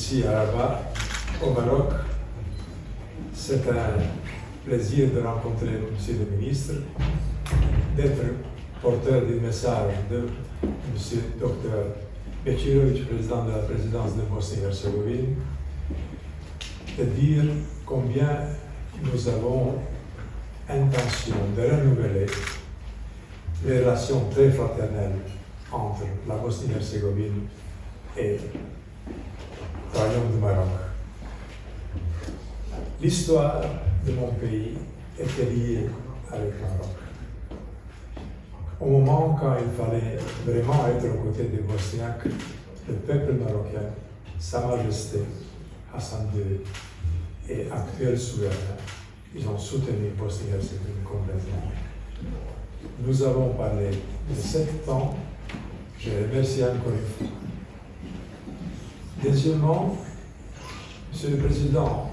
ici à Rabat, au Maroc. C'est un plaisir de rencontrer Monsieur le ministre, d'être porteur du message de Monsieur Dr Bečirović, président de la présidence de Bosnie-Herzégovine, de dire combien nous avons intention de renouveler les relations très fraternelles entre la Bosnie-Herzégovine et le Royaume du Maroc. L'histoire de mon pays était liée avec le Maroc. Au moment quand il fallait vraiment être aux côtés des Bosniaques, le peuple marocain, Sa Majesté Hassan II et actuel souverain, ils ont soutenu Bosnie-Herzégovine complètement. Nous avons parlé de 7 ans, je remercie encore une fois. Deuxièmement, Monsieur le Président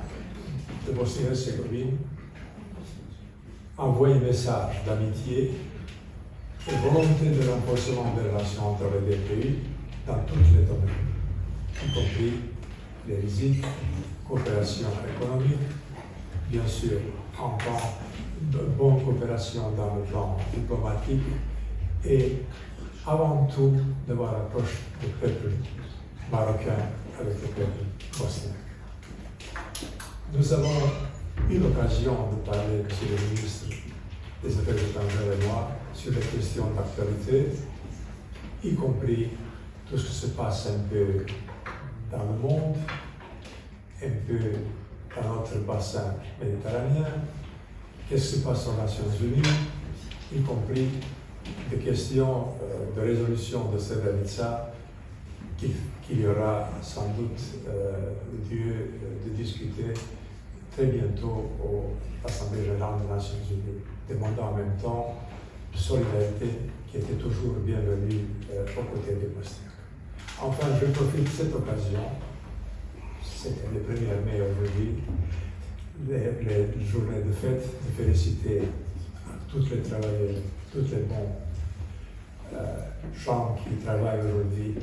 de Bosnie-Herzégovine envoie un message d'amitié et volonté de renforcement des relations entre les deux pays dans tous les domaines, y compris les visites, coopération économique, bien sûr, encore de bonne coopération dans le plan diplomatique et avant tout de la rapproche du peuple marocain avec le peuple bosnien. Nous avons eu l'occasion de parler, Monsieur le ministre des Affaires étrangères et moi, sur les questions d'actualité, y compris tout ce qui se passe un peu dans le monde, un peu dans notre bassin méditerranéen, qu'est-ce qui se passe aux Nations Unies, y compris des questions de résolution de Srebrenica qu'il y aura sans doute lieu de discuter très bientôt à l'Assemblée générale des Nations Unies, demandant en même temps solidarité qui était toujours bienvenue aux côtés des Bosniaques. Enfin, je profite de cette occasion, c'était le 1er mai aujourd'hui, les journées de fête, de féliciter tous les travailleurs, tous les bons gens qui travaillent aujourd'hui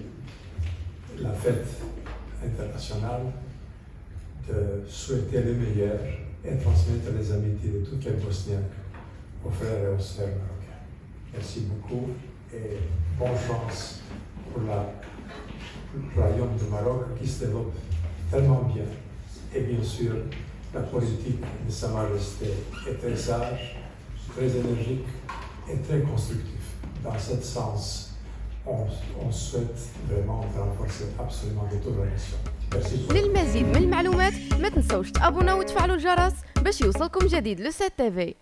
la fête internationale, de souhaiter le meilleur et transmettre les amitiés de toutes les Bosniaques aux frères et aux sœurs marocains. Merci beaucoup et bonne chance pour le Royaume du Maroc qui se développe tellement bien. Et bien sûr, la politique de Sa Majesté est très sage, très énergique et très constructive. Dans ce sens, on souhaite vraiment renforcer absolument de toute la mission. Merci beaucoup. للمزيد من المعلومات ما تنسوش تابوناو وتفعلوا الجرس باش يوصلكم جديد لو 7 تي في.